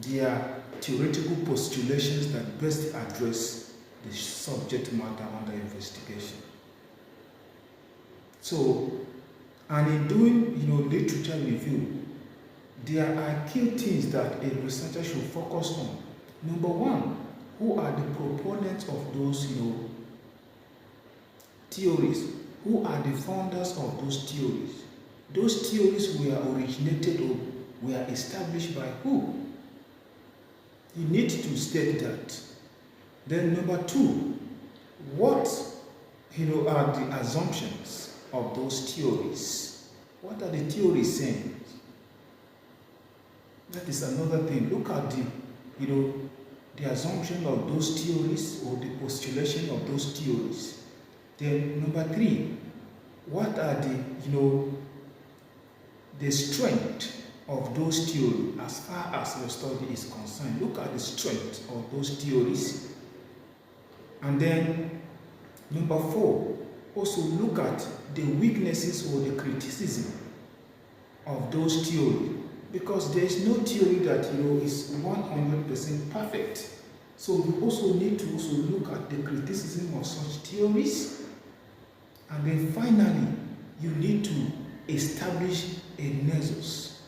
their theoretical postulations that best address the subject matter under investigation. So, and in doing literature review, there are key things that a researcher should focus on. Number one, who are the proponents of those theories? Who are the founders of those theories? Those theories were originated or were established by who? You need to state that. Then number two, what are the assumptions of those theories? What are the theories saying? That is another thing. Look at the assumption of those theories or the postulation of those theories. Then number three, what are the strength of those theories as far as your study is concerned? Look at the strength of those theories. And then number four, also look at the weaknesses or the criticism of those theories, because there is no theory that is 100% perfect. So you also need to look at the criticism of such theories. And then finally, you need to establish a nexus,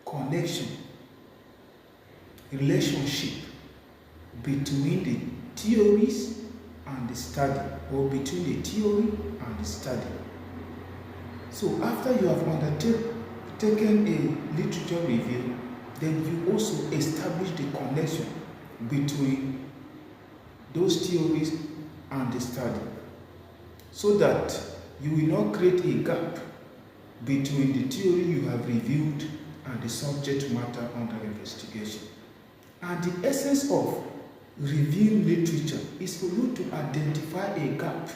connection, relationship between the theories and the study, or between the theory and the study. So after you have undertaken a literature review, then you also establish the connection between those theories and the study, so that you will not create a gap between the theory you have reviewed and the subject matter under investigation. And the essence of reviewing literature is for you to identify a gap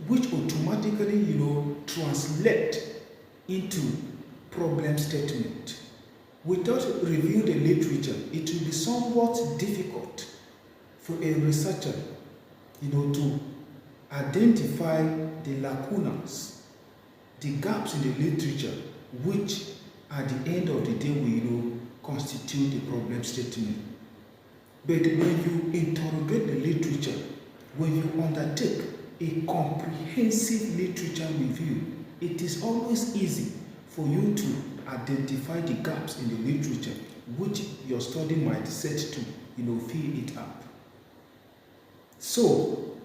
which automatically translate into problem statement. Without reviewing the literature, it will be somewhat difficult for a researcher to identify the lacunas, the gaps in the literature, which at the end of the day will constitute the problem statement. But when you interrogate the literature, when you undertake a comprehensive literature review, it is always easy for you to identify the gaps in the literature which your study might set to fill it up. So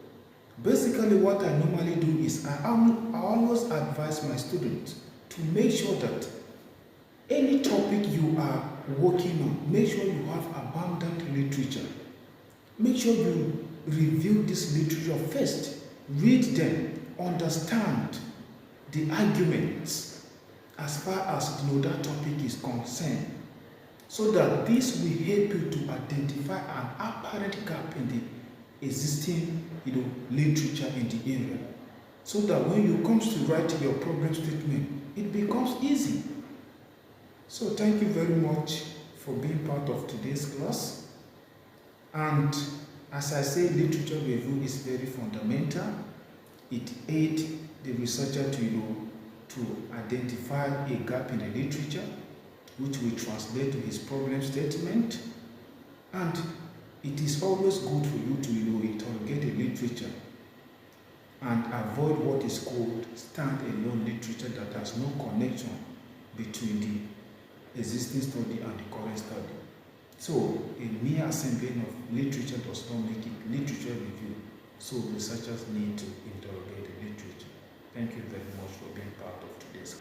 basically what I normally do is I always advise my students to make sure that any topic you are working on, make sure you have abundant literature. Make sure you review this literature first. Read them, understand the arguments as far as that topic is concerned, so that this will help you to identify an apparent gap in the existing literature in the area, so that when you come to write your problem statement, it becomes easy. So thank you very much for being part of today's class. And as I say, literature review is very fundamental. It aids the researcher to identify a gap in the literature, which will translate to his problem statement. And it is always good for you to interrogate the literature and avoid what is called stand-alone literature that has no connection between the existing study and the current study. So a mere assembling of literature does not make it literature review. So researchers need to interrogate the literature. Thank you very much for being part of today's